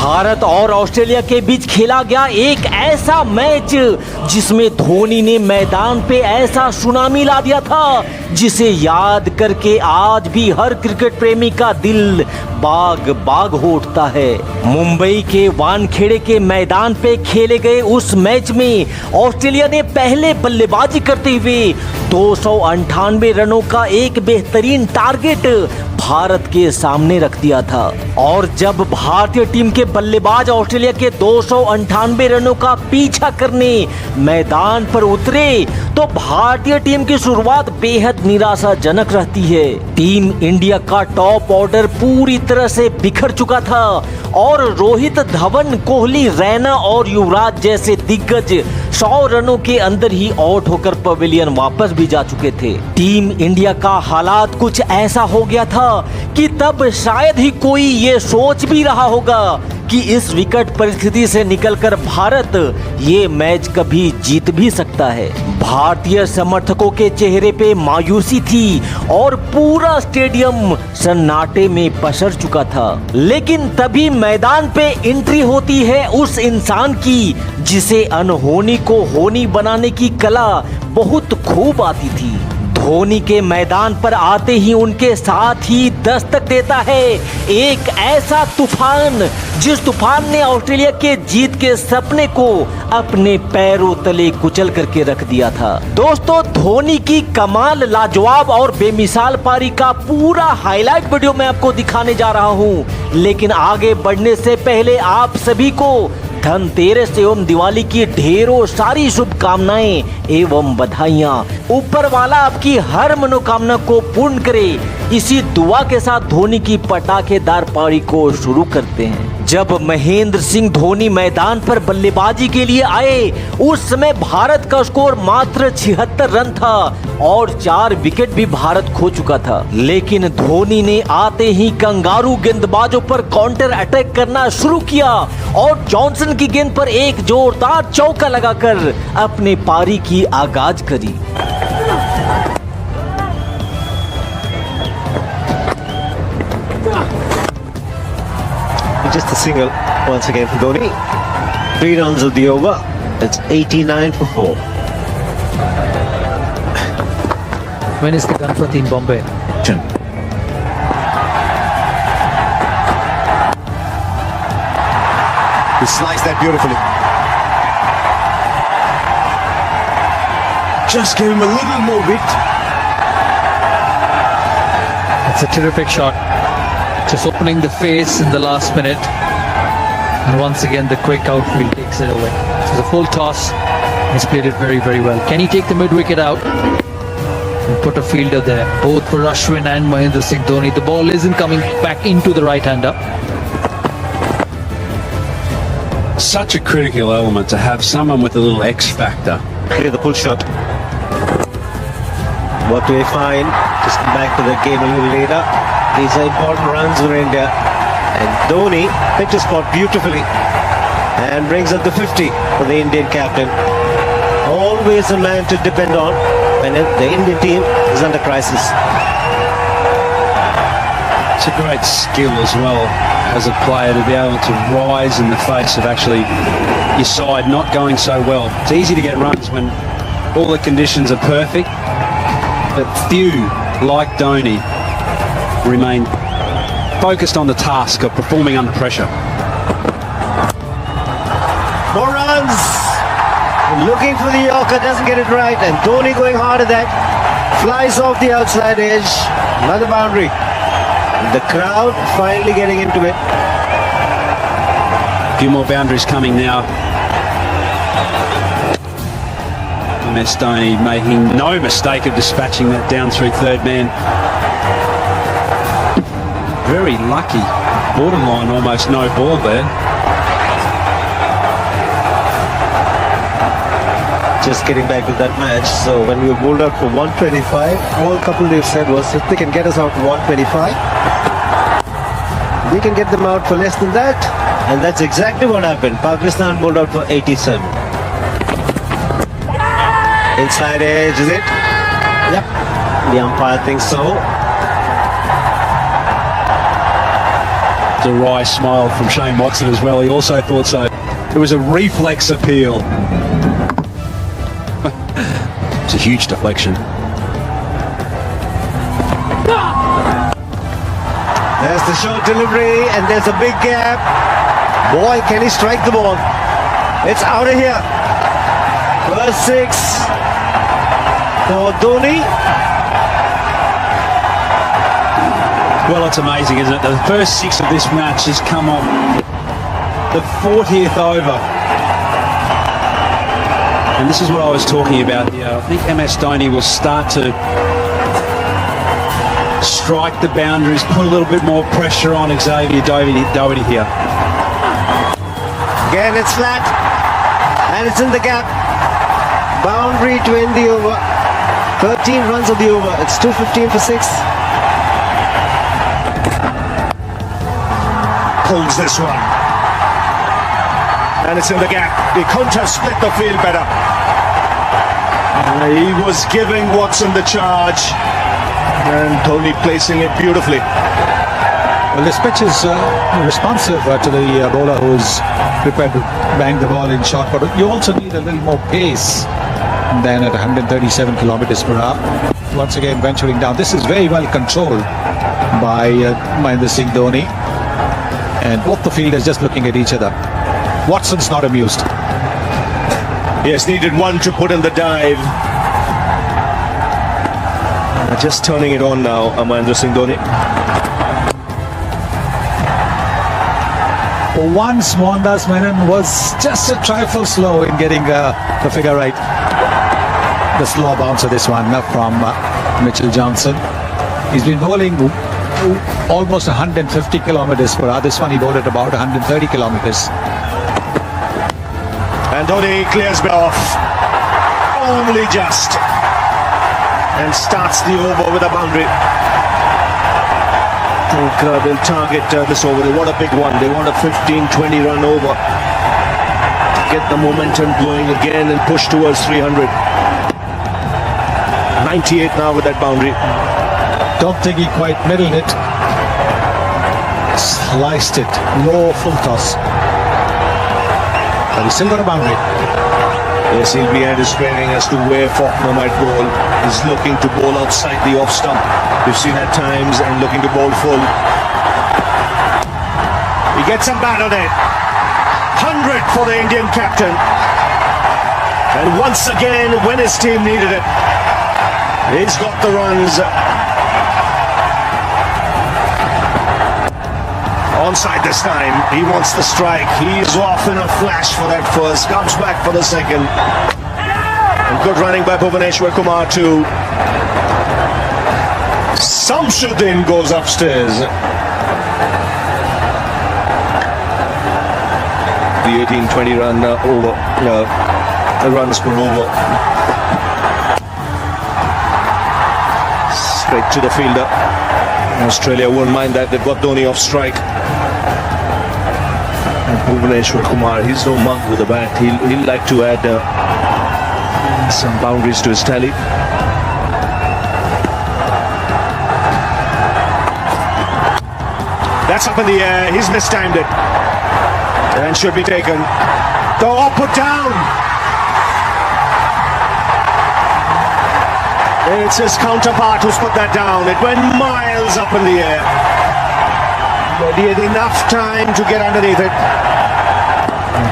भारत और ऑस्ट्रेलिया के बीच खेला गया एक ऐसा मैच जिसमें धोनी ने मैदान पे ऐसा सुनामी ला दिया था जिसे याद करके आज भी हर क्रिकेट प्रेमी का दिल बाग बाग हो उठता है। मुंबई के वानखेड़े के मैदान पे खेले गए उस मैच में ऑस्ट्रेलिया ने पहले बल्लेबाजी करते हुए 298 रनों का एक बेहतरीन टारगेट भारत के सामने रख दिया था और जब भारतीय टीम के बल्लेबाज ऑस्ट्रेलिया के 298 रनों का पीछा करने मैदान पर उतरे तो भारतीय टीम की शुरुआत बेहद निराशाजनक रहती है। टीम इंडिया का टॉप ऑर्डर पूरी तरह से बिखर चुका था और रोहित, धवन, कोहली, रैना और युवराज जैसे दिग्गज 100 रनों के अंदर ही आउट होकर पवेलियन वापस भी जा चुके थे। टीम इंडिया का हालात कुछ ऐसा हो गया था कि तब शायद ही कोई ये सोच भी रहा होगा कि इस विकट परिस्थिति से निकलकर भारत ये मैच कभी जीत भी सकता है। भारतीय समर्थकों के चेहरे पे मायूसी थी और पूरा स्टेडियम सन्नाटे में पसर चुका था। लेकिन तभी मैदान पे एंट्री होती है उस इंसान की जिसे अनहोनी को होनी बनाने की कला बहुत खूब आती थी। धोनी के मैदान पर आते ही उनके साथ ही दस्तक देता है एक ऐसा तूफान जिस तूफान ने ऑस्ट्रेलिया के जीत के सपने को अपने पैरों तले कुचल करके रख दिया था। दोस्तों, धोनी की कमाल, लाजवाब और बेमिसाल पारी का पूरा हाईलाइट वीडियो मैं आपको दिखाने जा रहा हूं। लेकिन आगे बढ़ने से पहले आप सभी को धनतेरस एवं दिवाली की ढेरों सारी शुभकामनाएं एवं बधाइयां। ऊपर वाला आपकी हर मनोकामना को पूर्ण करे, इसी दुआ के साथ धोनी की पटाखेदार पारी को शुरू करते हैं। जब महेंद्र सिंह धोनी मैदान पर बल्लेबाजी के लिए आए उस समय भारत का स्कोर मात्र 76 रन था और 4 विकेट भी भारत खो चुका था। लेकिन धोनी ने आते ही कंगारू गेंदबाजों पर काउंटर अटैक करना शुरू किया और जॉनसन की गेंद पर एक जोरदार चौका लगाकर अपने पारी की आगाज करी। Just a single once again for Dhoni. 3 runs of the over. It's 89 for 4. When is the gun for Team Bombay? He sliced that beautifully. Just give him a little more width. It's a terrific shot. Just opening the face in the last minute. And once again the quick outfield takes it away. So the full toss, he's played it very, very well. Can he take the mid-wicket out? And put a fielder there, both for Ashwin and Mahendra Singh Dhoni. The ball isn't coming back into the right-hander. Such a critical element to have someone with a little X factor. Clear the pull shot. What do they find? Just come back to the game a little later. These are important runs for India. And Dhoni picked a spot beautifully and brings up the 50 for the Indian captain. Always a man to depend on when the Indian team is under crisis. It's a great skill as well as a player to be able to rise in the face of actually your side not going so well. It's easy to get runs when all the conditions are perfect, but few like Dhoni remain focused on the task of performing under pressure. More runs. Looking for the Yorker, doesn't get it right, and Dhoni going hard at that. Flies off the outside edge. Another boundary. The crowd finally getting into it. A few more boundaries coming now. MS Dhoni making no mistake of dispatching that down through third man. Very lucky, borderline almost no ball there. Just getting back to that match. So when we were bowled out for 125, all couple they've said was if they can get us out for 125, we can get them out for less than that. And that's exactly what happened. Pakistan bowled out for 87. Inside edge, is it? Yep. The umpire thinks so. The wry smile from Shane Watson as well. He also thought so. It was a reflex appeal. It's a huge deflection. There's the short delivery, and there's a big gap. Boy, can he strike the ball. It's out of here. First 6 for Dhoni. Well, it's amazing, isn't it? The first 6 of this match has come on the 40th over. And this is what I was talking about here. I think MS Dhoni will start to strike the boundaries, put a little bit more pressure on Xavier Doherty here. Again, it's flat, and it's in the gap. Boundary to end the over. 13 runs of the over. It's 2:15 for 6. Pulls this one. And it's in the gap. The counter split the field better. He was giving Watson the charge. And Dhoni placing it beautifully. Well, this pitch is responsive to the bowler who's prepared to bang the ball in short, but you also need a little more pace than at 137 kilometers per hour. Once again, venturing down. This is very well controlled by Mahendra Singh Dhoni, and both the fielders just looking at each other. Watson's not amused. Yes, needed one to put in the dive. Just turning it on now, Mahendra Singh Dhoni. For once, Mohandas Menon was just a trifle slow in getting the figure right. The slow bounce of this one from Mitchell Johnson. He's been bowling almost 150 kilometers per hour. This one he bowled at about 130 kilometers. And Dhoni clears it off. Only just. And starts the over with a boundary. I think they'll target this over. They want a big one. They want a 15-20 run over. Get the momentum going again and push towards 300. 98 now with that boundary. Don't think he quite middled it. Sliced it. Low full toss. But he's still got a boundary. Yes, he'll be anticipating as to where Faulkner might bowl. He's looking to bowl outside the off stump. We've seen at times, and looking to bowl full. He gets a bat on it. 100 for the Indian captain. And once again, when his team needed it, he's got the runs. Onside this time. He wants the strike. He's off in a flash for that first. Comes back for the second. And good running by Bhuvaneshwar Kumar too. Samshuddin goes upstairs. The 18-20 run over. The runs per over. Straight to the fielder. Australia won't mind that. They've got Dhoni off strike. And Bhuvaneshwar Kumar, he's no mug with the bat. He'll like to add some boundaries to his tally. That's up in the air. He's mistimed it. And should be taken. Oh, put down. It's his counterpart who's put that down. It went miles up in the air. But he had enough time to get underneath it.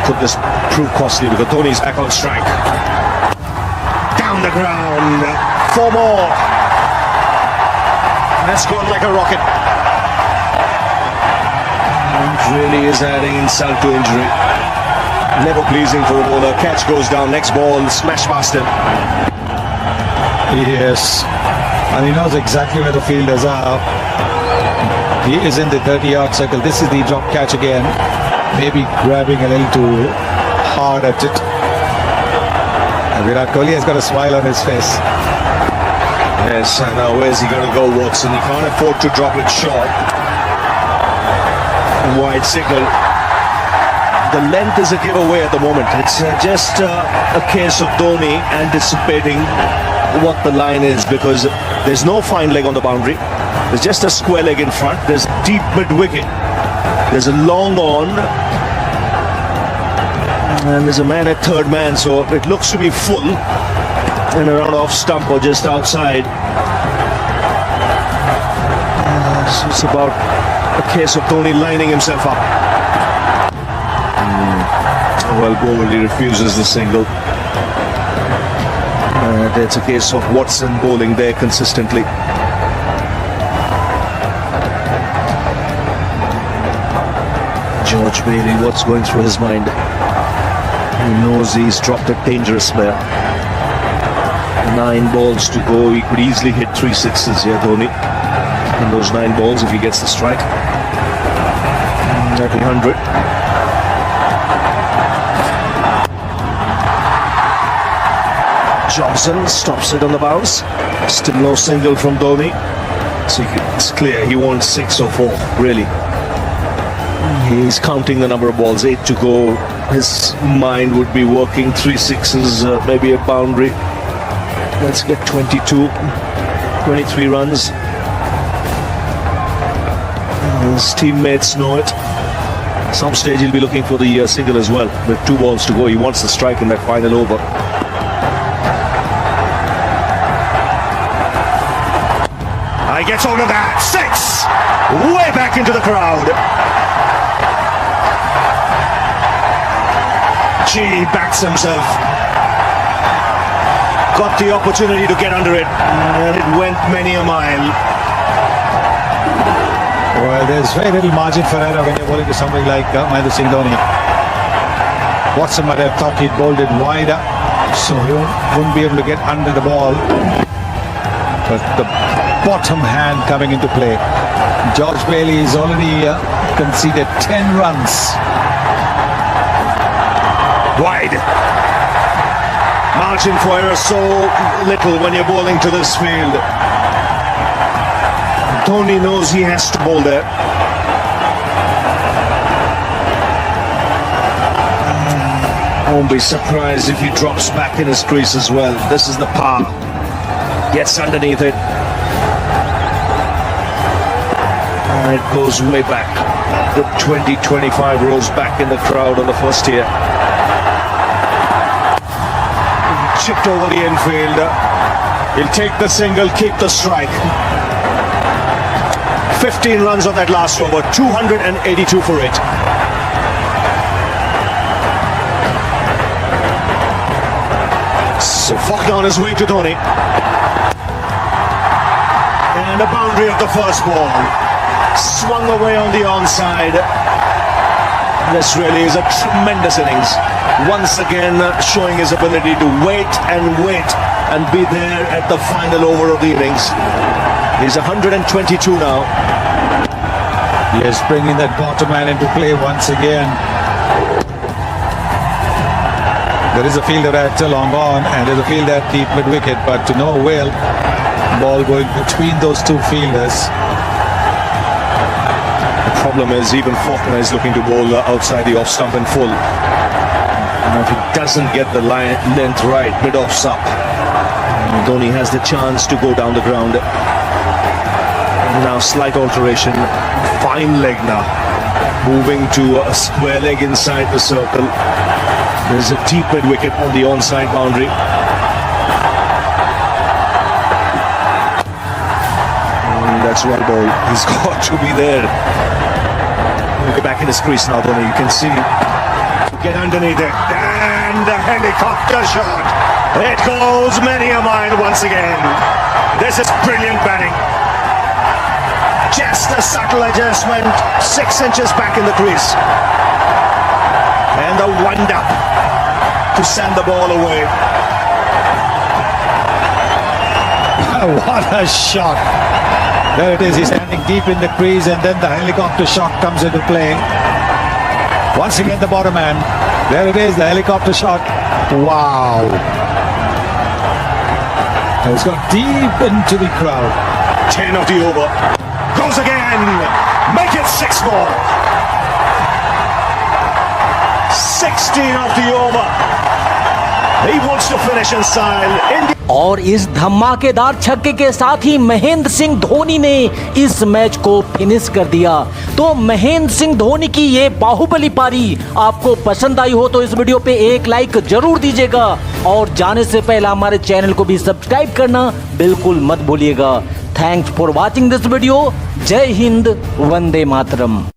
Could this prove costly because Dhoni's back on strike. Down the ground. 4 more. That's gone like a rocket. Really is adding insult to injury. Never pleasing for the bowler. Catch goes down. Next ball, smash past him. Yes, and he knows exactly where the fielders are. He is in the 30-yard circle. This is the drop catch again. Maybe grabbing a little too hard at it. And Virat Kohli has got a smile on his face. Yes, and now where's he going to go, Watson? He can't afford to drop it short. Wide signal. The length is a giveaway at the moment. It's just a case of Dhoni anticipating what the line is, because there's no fine leg on the boundary. There's just a square leg in front. There's deep mid-wicket. There's a long on. And there's a man at third man, so it looks to be full. And around off stump or just outside. So it's about a case of Dhoni lining himself up. Well bowled, he refuses the single. It's a case of Watson bowling there consistently. George Bailey, what's going through his mind? He knows he's dropped a dangerous player. 9 balls to go. He could easily hit 3 sixes here, Dhoni. In those 9 balls, if he gets the strike. That'll be 100. Johnson stops it on the bounce. Still no single from Dhoni. So it's clear he wants 6 or 4, really. He's counting the number of balls, 8 to go. His mind would be working 3 sixes, maybe a boundary. Let's get 22, 23 runs. His teammates know it. Some stage he'll be looking for the single as well. With 2 balls to go, he wants the strike in that final over. He gets hold of that. 6! Way back into the crowd. Gee, backs himself. Got the opportunity to get under it, and it went many a mile. Well, there's very little margin for error when you're bowling to somebody like Mahendra Singh Dhoni. Watson might have thought he'd bowled it wider, so he wouldn't be able to get under the ball. But the bottom hand coming into play. George Bailey has already conceded 10 runs. Wide. Margin for error so little when you're bowling to this field. Dhoni knows he has to bowl there. Won't be surprised if he drops back in his crease as well. This is the par. Gets underneath it. And it goes way back. The 20-25 rows back in the crowd on the first tier. Chipped over the infield. He'll take the single, keep the strike. 15 runs on that last over, 282 for it. So Faulkner on his way to Dhoni. And a boundary of the first ball. Swung away on the onside. This really is a tremendous innings. Once again showing his ability to wait and be there at the final over of the innings. He's 122 now. Yes, bringing that bottom man into play once again. There is a fielder at long on and there's a fielder at deep mid-wicket, but to no avail. Ball going between those 2 fielders. The problem is even Faulkner is looking to bowl outside the off stump in full. And if he doesn't get the length right, mid-off stump, Dhoni has the chance to go down the ground. Now slight alteration, fine leg now, moving to a square leg inside the circle. There's a deep mid-wicket on the onside boundary. And that's well bowled. He's got to be there. Look back in his crease now, Dhoni. You can see. Get underneath it. And the helicopter shot. It goes many a mile once again. This is brilliant batting. Just a subtle adjustment. 6 inches back in the crease. And the wind up to send the ball away. What a shot. There it is. He's standing deep in the crease and then the helicopter shot comes into play. Once again the bottom man. There it is, the helicopter shot. Wow. It's got deep into the crowd. 10 of the over. Goes again. Make it 6 more. 16 of the over. He wants to finish in style. और इस धमाकेदार छक्के के साथ ही महेंद्र सिंह धोनी ने इस match को finish कर दिया। तो तो महेंद्र सिंह धोनी की ये बाहुबली पारी आपको पसंद आई हो तो इस वीडियो पे एक लाइक जरूर दीजिएगा और जाने से पहले हमारे चैनल को भी सब्सक्राइब करना बिल्कुल मत भूलिएगा। Thanks for watching this video. जय हिंद, वंदे मातरम।